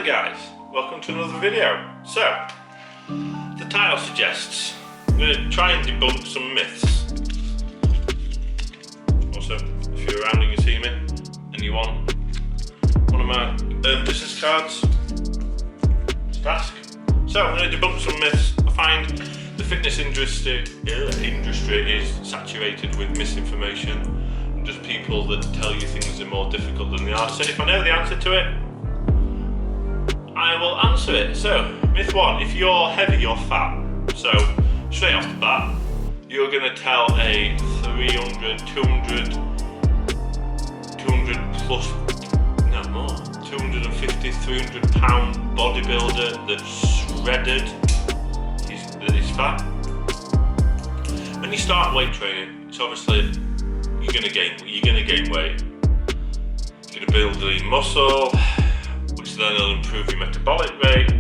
guys, welcome to another video. So, the title suggests I'm going to try and debunk some myths. Also, if you're around and you see me and you want one of my business cards, just ask. So I'm going to debunk some myths. I find the fitness industry is saturated with misinformation and just people that tell you things are more difficult than they are. So if I know the answer to it, I will answer it. So, myth one, if you're heavy, you're fat. So, straight off the bat, you're going to tell a 200 plus, no more, 250, 300 pound bodybuilder that's shredded, that is fat. When you start weight training, it's obviously, you're going to gain weight. You're going to build lean muscle, which then will improve your metabolic rate.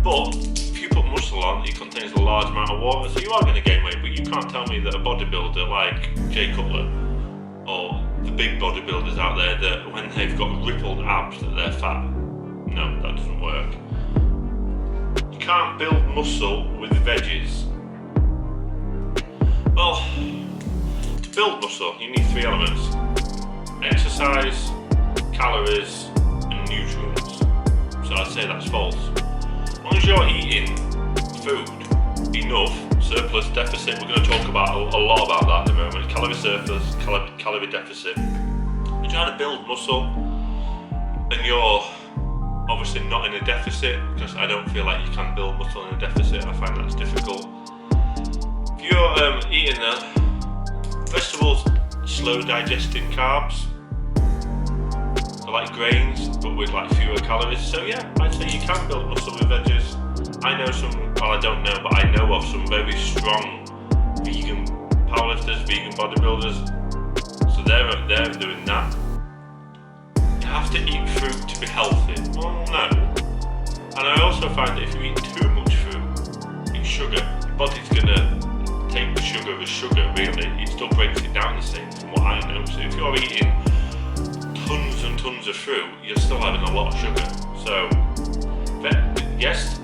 But if you put muscle on, it contains a large amount of water, so you are going to gain weight. But you can't tell me that a bodybuilder like Jay Cutler or the big bodybuilders out there, that when they've got rippled abs that they're fat. No, that doesn't work. You can't build muscle with veggies. Well, to build muscle, you need three elements: exercise, calories, and nutrients. So I'd say that's false. As long as you're eating food enough, surplus, deficit, we're going to talk about a lot about that in a moment. Calorie surplus, calorie deficit. You're trying to build muscle and you're obviously not in a deficit, because I don't feel like you can build muscle in a deficit. I find that's difficult. If you're eating vegetables, slow digesting carbs, like grains, but with like fewer calories. So yeah, I'd say you can build muscle with veggies. I know some, well I don't know, but I know of some very strong vegan powerlifters, vegan bodybuilders. So they're doing that. You have to eat fruit to be healthy. Well, no. And I also find that if you eat too much fruit, it's sugar. Your body's gonna take the sugar as sugar, really. It still breaks it down the same from what I know. So if you're eating tons and tons of fruit, you're still having a lot of sugar. So, yes,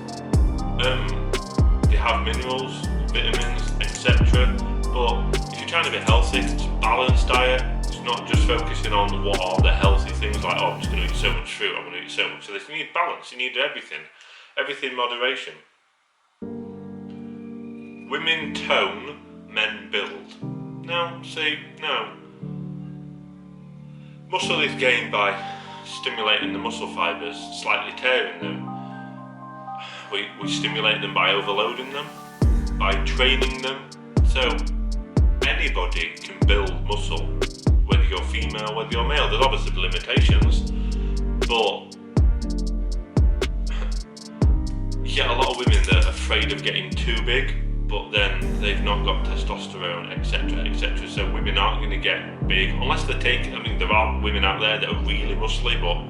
they have minerals, vitamins, etc. But if you're trying to be healthy, it's a balanced diet. It's not just focusing on what are the healthy things, like, oh, I'm just going to eat so much fruit, I'm going to eat so much of this. You need balance, you need everything in moderation. Women tone, men build. No, see, no. Muscle is gained by stimulating the muscle fibres, slightly tearing them. We stimulate them by overloading them, by training them. So anybody can build muscle, whether you're female, whether you're male. There's obviously limitations, but you get a lot of women that are afraid of getting too big, but then they've not got testosterone, etc, etc. So women aren't going to get big unless they take, I mean, there are women out there that are really muscly, but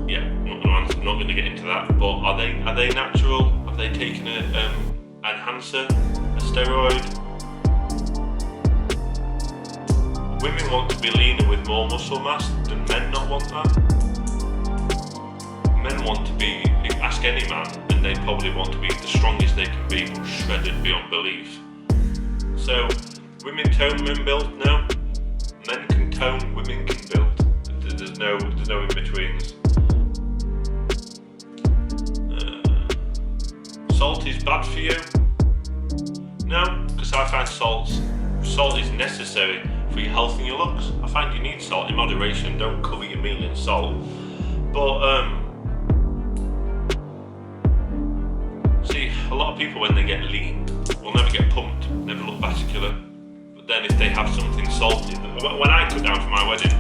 yeah, I'm not going to get into that. But are they natural? Have they taken an enhancer, a steroid? Women want to be leaner with more muscle mass. Do men not want that? Men want to be, ask any man, and they probably want to be the strongest they can be, but shredded beyond belief. So, women tone, men build? No. Men can tone, women can build. There's no in-betweens. Salt is bad for you? No, because I find salt is necessary for your health and your looks. I find you need salt in moderation. Don't cover your meal in salt. But see, a lot of people when they get lean will never get pumped, never look vascular. But then if they have something salty, when I cut down for my wedding,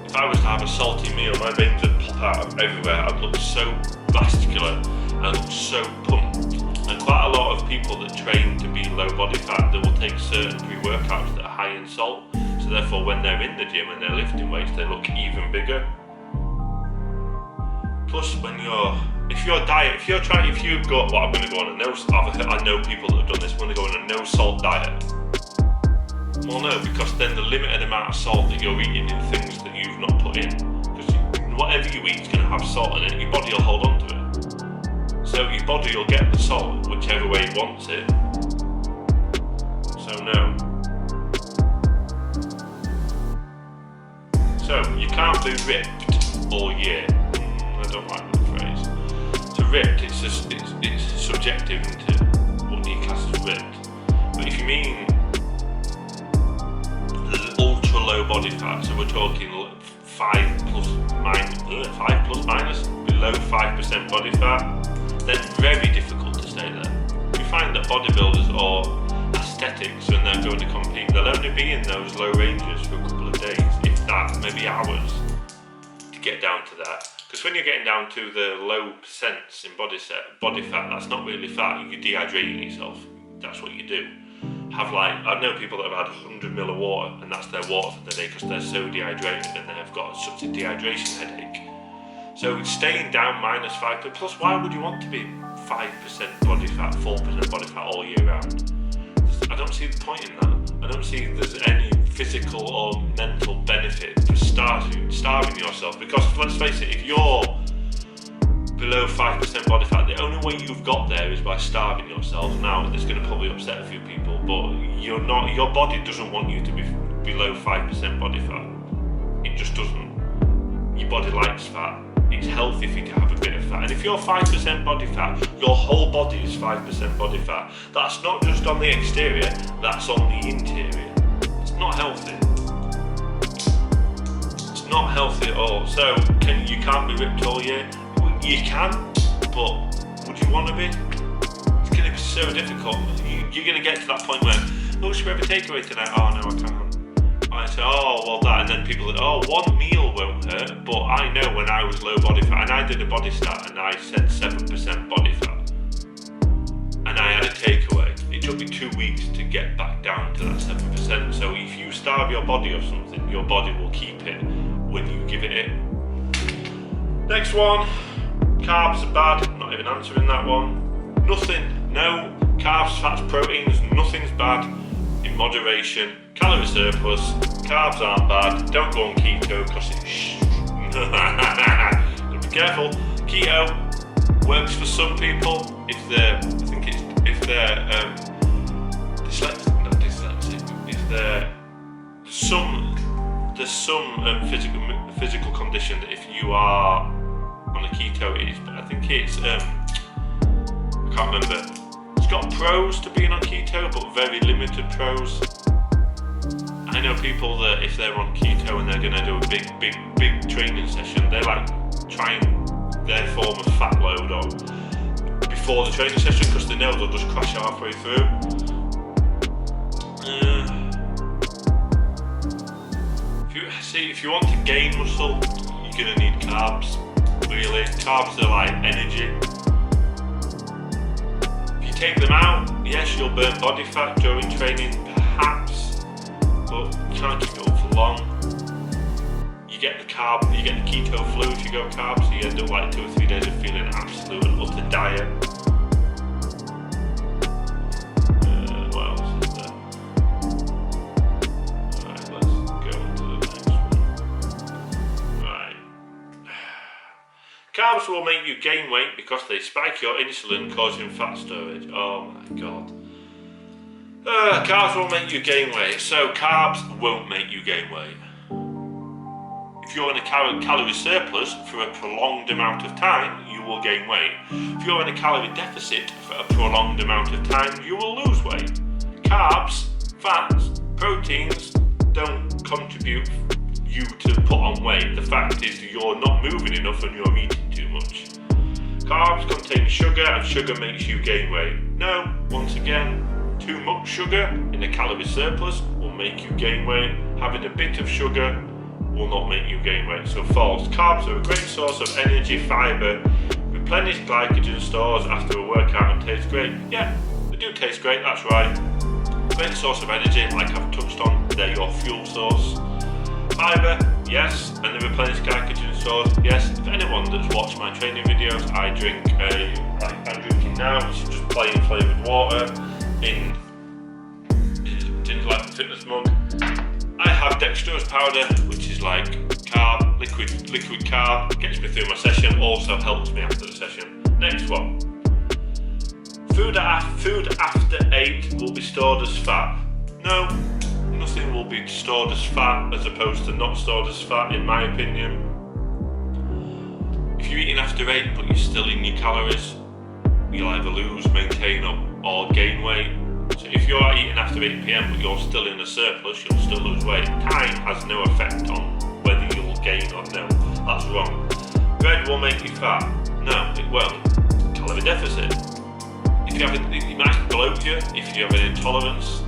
if I was to have a salty meal, my veins would pop out everywhere. I'd look so vascular, I'd look so pumped. And quite a lot of people that train to be low body fat, they will take certain pre-workouts that are high in salt. So therefore when they're in the gym and they're lifting weights, they look even bigger. Plus if you go, well, I'm going to go on a no, I know people that have done this, I'm going to go on a no salt diet. Well, no, because then the limited amount of salt that you're eating in things that you've not put in, because and whatever you eat is going to have salt in it, your body will hold on to it. So your body will get the salt whichever way it wants it. So no. So you can't be ripped all year. I don't like that phrase. So ripped, it's subjective into what you class as ripped. But if you mean ultra low body fat, so we're talking 5 plus minus, below 5% body fat, then very difficult to stay there. We find that bodybuilders or aesthetics, when they're going to compete, they'll only be in those low ranges for a couple of days, if that, maybe hours, to get down to that. Because when you're getting down to the low percents in body fat, that's not really fat, you're dehydrating yourself. That's what you do. I know people that have had 100 ml of water, and that's their water for the day because they're so dehydrated and they've got such a dehydration headache. So staying down minus 5%, plus why would you want to be 5% body fat, 4% body fat all year round? I don't see the point in that. I don't see there's any physical or mental benefit for starving yourself, because let's face it, if you're below 5% body fat, the only way you've got there is by starving yourself. Now, it's going to probably upset a few people, but your body doesn't want you to be below 5% body fat. It just doesn't. Your body likes fat. It's healthy for you to have a bit of fat. And if you're 5% body fat, your whole body is 5% body fat. That's not just on the exterior, that's on the interior. It's not healthy. It's not healthy at all. So, you can't be ripped all year. You can, but would you want to be? It's going to be so difficult. You're going to get to that point where, should we have a takeaway tonight? Oh no, I can't. I say, well that, and then people say, one meal won't hurt, but I know when I was low body fat, and I did a body stat, and I said 7% body fat, and I had a takeaway. It took me 2 weeks to get back down to that 7%. So if you starve your body of something, your body will keep it when you give it. Next one. Carbs are bad, I'm not even answering that one. Nothing, no, carbs, fats, proteins, nothing's bad in moderation. Calorie surplus, carbs aren't bad, don't go on keto because it's be careful. Keto works for some people if they're, dyslexic, if there's some physical condition that if you are on a keto it is, but I think it's I can't remember. It's got pros to being on keto, but very limited pros. I know people that if they're on keto and they're going to do a big training session, they're like trying their form of fat load on before the training session because they know they'll just crash halfway through. If you want to gain muscle, you're going to need carbs. Really, carbs are like energy. If you take them out, yes, you'll burn body fat during training, perhaps, but you can't keep it up for long. You get the keto flu if you go carbs, so you end up like 2 or 3 days of feeling absolute and utter diet. What else is there? Right, let's go on to the next one. Right. Carbs will make you gain weight because they spike your insulin, causing fat storage. Oh my god. Carbs will make you gain weight. So carbs won't make you gain weight. If you're in a calorie surplus for a prolonged amount of time, you will gain weight. If you're in a calorie deficit for a prolonged amount of time, you will lose weight. Carbs, fats, proteins don't contribute you to put on weight. The fact is you're not moving enough and you're eating too much. Carbs contain sugar and sugar makes you gain weight. No, once again, too much sugar in a calorie surplus will make you gain weight. Having a bit of sugar will not make you gain weight. So false. Carbs are a great source of energy, fibre, replenish glycogen stores after a workout and taste great. Yeah, they do taste great, that's right. Great source of energy, like I've touched on, they're your fuel source. Fibre, yes, and the replenished glycogen stores, yes. If anyone that's watched my training videos, I drink I'm drinking now, which is just plain flavoured water in Gingerlife&fitness mug. I have dextrose powder, which is like carb, liquid carb, gets me through my session, also helps me after the session. Next one. Food after 8 will be stored as fat. No, nothing will be stored as fat as opposed to not stored as fat, in my opinion. If you're eating after 8 but you're still in your calories, you'll either lose, maintain or gain weight. So if you're eating after 8 PM but you're still in a surplus, you'll still lose weight. Time has no effect on whether you'll gain or no. That's wrong. Bread will make you fat. No, it won't. Calorie deficit. If you have it might bloat you if you have an intolerance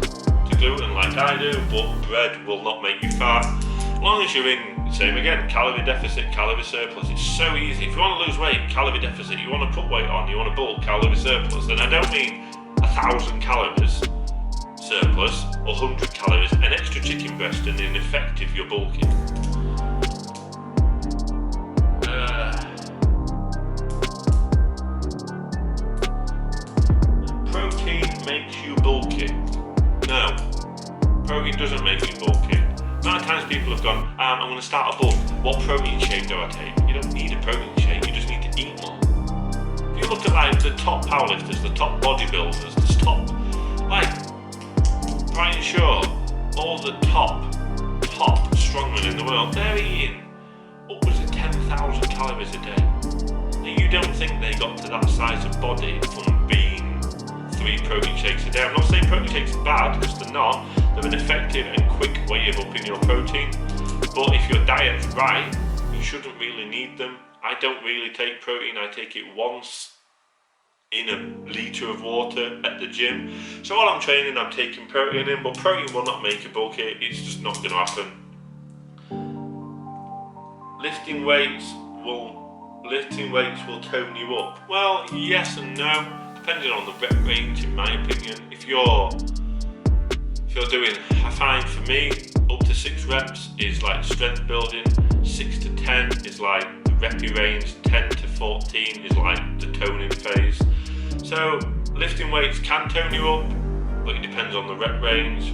to gluten like I do, but bread will not make you fat. As long as you're in, same again, calorie deficit, calorie surplus. It's so easy. If you want to lose weight, calorie deficit. You want to put weight on, you want to bulk, calorie surplus. And I don't mean 1,000 calories surplus or 100 calories, an extra chicken breast and ineffective you're bulking. Protein makes you bulky. No, protein doesn't make you bulky. The amount of times people have gone, I'm going to start a bulk. What protein shake do I take? You don't need a protein shake, you just need to eat more. If you look at like the top powerlifters, the top bodybuilders, the top, like Brian Shaw, all the top strongmen in the world, they're eating upwards of 10,000 calories a day. Now you don't think they got to that size of body from being 3 protein shakes a day. I'm not saying protein shakes are bad, because they're not. They're an effective and quick way of upping your protein. But if your diet's right, you shouldn't really need them. I don't really take protein. I take it once in a litre of water at the gym. So while I'm training, I'm taking protein in, but protein will not make you bulky. It's just not going to happen. Lifting weights will tone you up. Well, yes and no, depending on the rep range, in my opinion. If you're doing, I find for me, up to 6 reps is like strength building, 6 to 10 is like the reppy range, 10 to 14 is like the toning phase. So lifting weights can tone you up, but it depends on the rep range.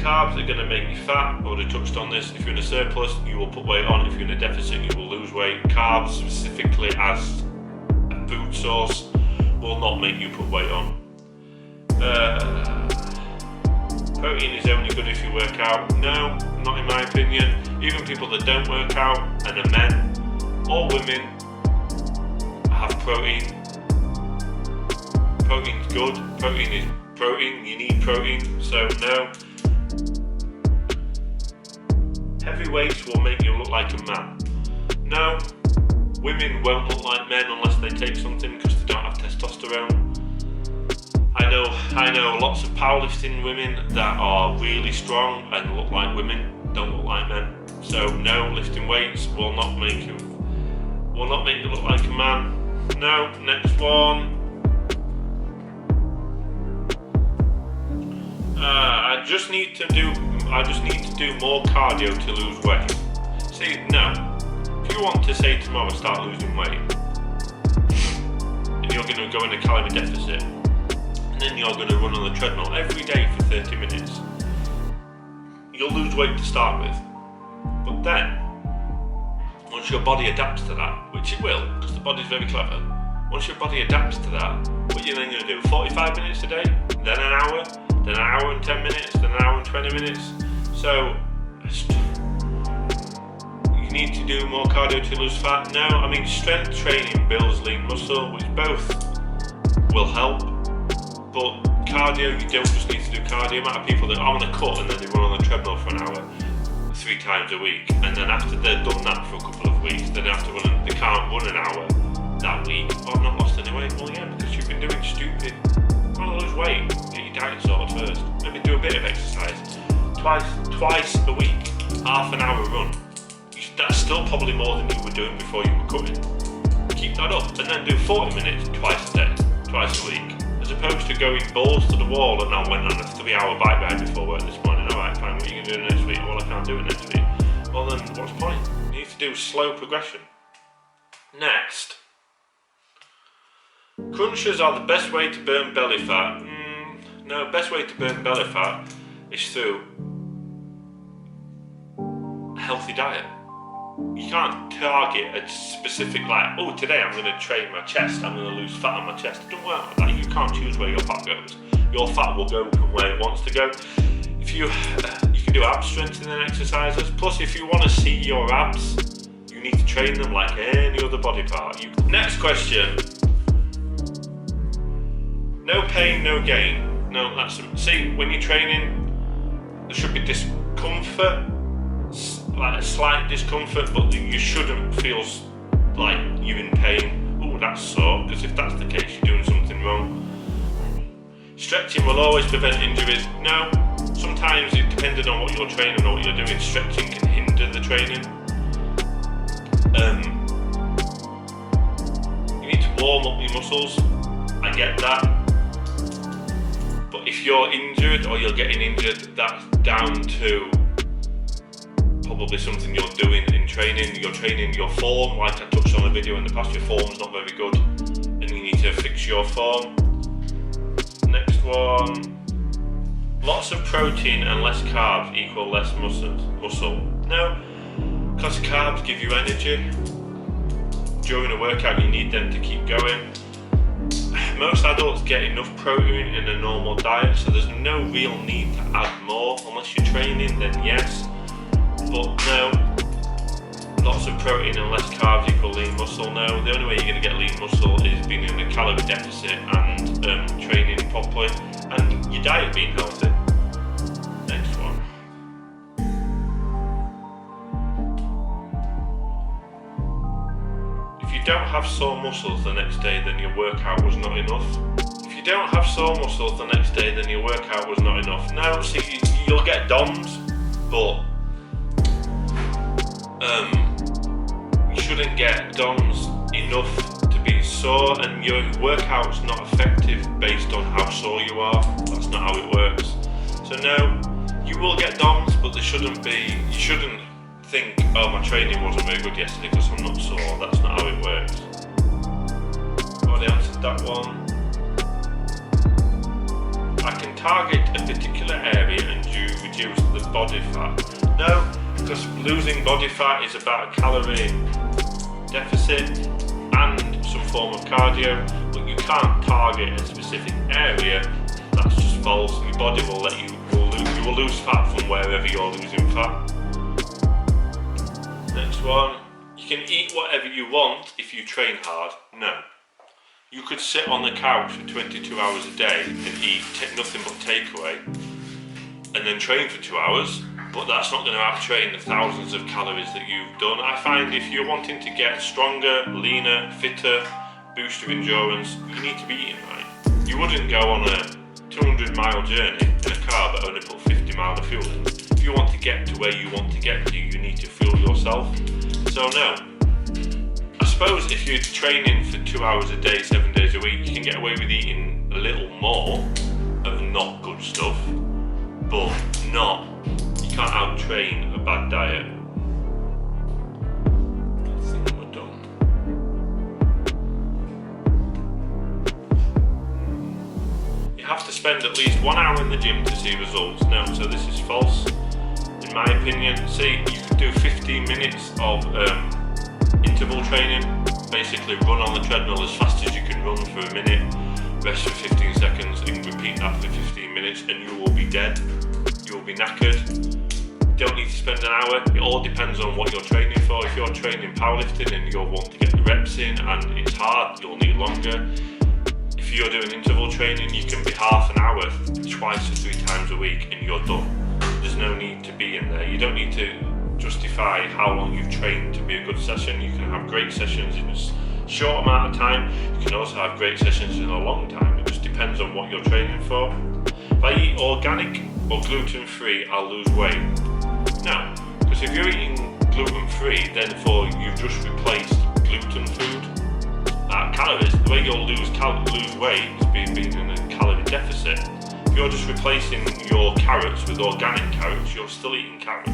Carbs are going to make you fat. I already touched on this. If you're in a surplus, you will put weight on. If you're in a deficit, you will lose weight. Carbs, specifically as a food source, will not make you put weight on. Protein is only good if you work out. No, not in my opinion. Even people that don't work out and are men or women have protein. Protein's good. Protein is protein. You need protein. So no. Heavy weights will make you look like a man. No, women won't look like men unless they take something because they don't have testosterone. I know lots of powerlifting women that are really strong and look like women, don't look like men. So no, lifting weights will not make you look like a man. No, next one. I just need to do more cardio to lose weight. See, no. If you want to say tomorrow start losing weight, and you're going to go in a calorie deficit, and then you're going to run on the treadmill every day for 30 minutes, you'll lose weight to start with. But then, once your body adapts to that, which it will, because the body's very clever, once your body adapts to that, what you're then going to do, 45 minutes a day, then an hour, then an hour and 10 minutes, then an hour and 20 minutes. So, you need to do more cardio to lose fat. No, I mean strength training builds lean muscle, which both will help. But cardio, you don't just need to do cardio. The amount of people that are on a cut and then they run on the treadmill for an hour 3 times a week, and then after they've done that for a couple of weeks, then they can't run an hour that week. Oh, I've not lost any weight. Well, yeah, because you've been doing stupid. You want to lose weight, get your diet sorted first. Maybe do a bit of exercise. Twice a week, half an hour run. That's still probably more than you were doing before you were cutting. Keep that up, and then do 40 minutes twice a day, twice a week, as opposed to going balls to the wall. And I went on a 3-hour bike ride before work this morning. Alright, fine, what are you going to do next week? Well, I can't do it next week. Well then, what's the point? You need to do slow progression. Next. Crunches are the best way to burn belly fat. No, best way to burn belly fat is through healthy diet. You can't target a specific, like, oh, today I'm going to train my chest, I'm going to lose fat on my chest. It doesn't work like that. You can't choose where your fat goes. Your fat will go from where it wants to go. If you can do ab strengthening exercises. Plus, if you want to see your abs, you need to train them like any other body part. Next question. No pain, no gain. No, see, when you're training, there should be discomfort, like a slight discomfort, but you shouldn't feel like you're in pain. Oh, that's sore, because if that's the case, you're doing something wrong. Stretching will always prevent injuries. No, sometimes, depending on what you're training or what you're doing, stretching can hinder the training. You need to warm up your muscles. I get that. But if you're injured or you're getting injured, that's down to probably something you're doing in training. You're training your form, like I touched on a video in the past. Your form's not very good, and you need to fix your form. Next one. Lots of protein and less carbs equal less muscle. No, because carbs give you energy. During a workout, you need them to keep going. Most adults get enough protein in a normal diet, so there's no real need to add more. Unless you're training, then yes. But no, lots of protein and less carbs equal lean muscle. No, the only way you're going to get lean muscle is being in a calorie deficit and training properly, and your diet being healthy. Next one. If you don't have sore muscles the next day, then your workout was not enough. If you don't have sore muscles the next day, then your workout was not enough. No, see, you'll get DOMs, but you shouldn't get DOMs enough to be sore, and your workout's not effective based on how sore you are. That's not how it works. So no, you will get DOMs, but you shouldn't think, oh, my training wasn't very good yesterday because I'm not sore. That's not how it works. I've already answered that one. I can target a particular area and reduce the body fat. No, because losing body fat is about a calorie deficit and some form of cardio, but you can't target a specific area. That's just false. Your body will let you will lose fat from wherever you're losing fat. Next one. You can eat whatever you want if you train hard. No. You could sit on the couch for 22 hours a day and eat nothing but takeaway and then train for 2 hours, but that's not going to out-train the thousands of calories that you've done. I find if you're wanting to get stronger, leaner, fitter, boost your endurance, you need to be eating right. You wouldn't go on a 200-mile journey in a car but only put 50 miles of fuel in. If you want to get to where you want to get to, you need to fuel yourself. So no. I suppose if you're training for 2 hours a day, 7 days a week, you can get away with eating a little more of not good stuff, but you can't out-train a bad diet. I think we're done. You have to spend at least 1 hour in the gym to see results. No, so this is false. In my opinion, see, you could do 15 minutes of interval training, basically run on the treadmill as fast as you can run for a minute, rest for 15 seconds and repeat that for 15 minutes and you will be dead, you will be knackered. You don't need to spend an hour, it all depends on what you're training for. If you're training powerlifting and you'll want to get the reps in and it's hard, you'll need longer. If you're doing interval training, you can be half an hour, twice or 3 times a week and you're done. There's no need to be in there, you don't need to justify how long you've trained to be a good session. You can have great sessions in a short amount of time. You can also have great sessions in a long time. It just depends on what you're training for. If I eat organic or gluten-free, I'll lose weight. No, because if you're eating gluten-free, then you've just replaced gluten food. Calories, the way you'll lose weight is being in a calorie deficit. If you're just replacing your carrots with organic carrots, you're still eating carrots.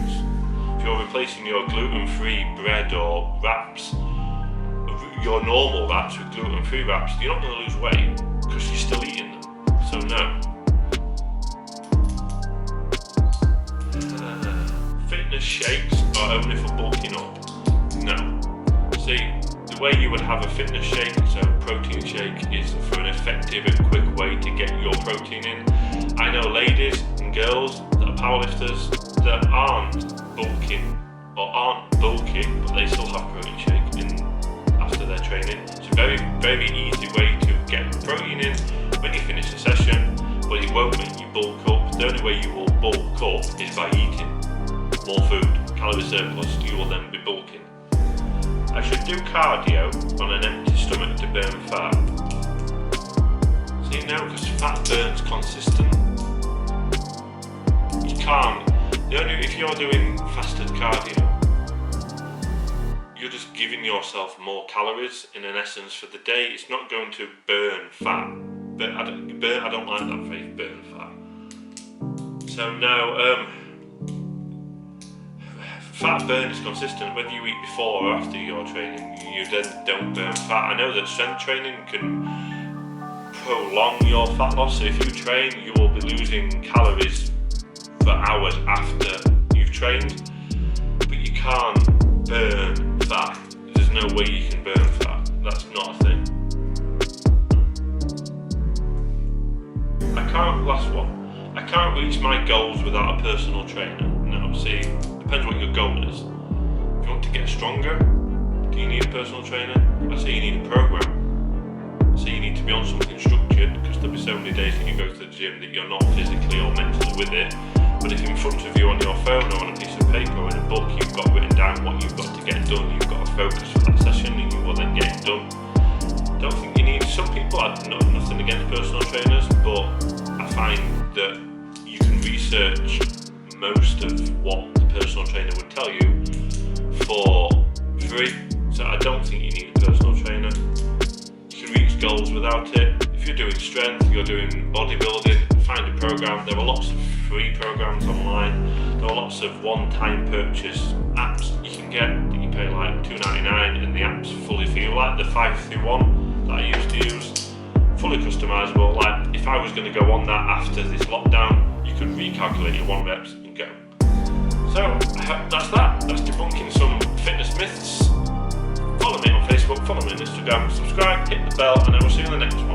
If you're replacing your gluten-free bread or wraps, your normal wraps with gluten-free wraps, you're not going to lose weight because you're still eating them. So no. fitness shakes are only for bulking up. No. See, the way you would have a fitness shake, so protein shake, is for an effective and quick way to get your protein in. I know ladies and girls that are powerlifters that aren't bulking or aren't bulky, but they still have protein shake in after their training. It's a very, very easy way to get protein in when you finish the session, but it won't make you bulk up. The only way you will bulk up is by eating more food, calorie surplus. You will then be bulking. I should do cardio on an empty stomach to burn fat. See, no, because fat burns consistent. You can't. If you're doing fasted cardio, you're just giving yourself more calories in an essence for the day. It's not going to burn fat. But I don't like that phrase, burn fat. So no, fat burn is consistent whether you eat before or after your training. You then don't burn fat. I know that strength training can prolong your fat loss. So if you train, you will be losing calories for hours after you've trained, but you can't burn fat. There's no way you can burn fat. That's not a thing. I can't reach my goals without a personal trainer. No, see, depends what your goal is. If you want to get stronger, do you need a personal trainer? I say you need a program. I say you need to be on something structured, because there'll be so many days that you go to the gym that you're not physically or mentally with it. But if in front of you on your phone or on a piece of paper or in a book, you've got written down what you've got to get done, you've got to focus for that session, and you will then get it done. Don't think you need. Some people, I've nothing against personal trainers, but I find that you can research most of what the personal trainer would tell you for free. So I don't think you need a personal trainer. You can reach goals without it. If you're doing strength, you're doing bodybuilding, find a program. There are lots of free programs online. There are lots of one-time purchase apps you can get that you pay like $2.99, and the apps fully feel like the 531 that I used to use. Fully customizable. Like if I was going to go on that after this lockdown, you could recalculate your 1 reps and go. So that's that. That's debunking some fitness myths. Follow me on Facebook, follow me on Instagram, subscribe, hit the bell, and I will see you in the next one.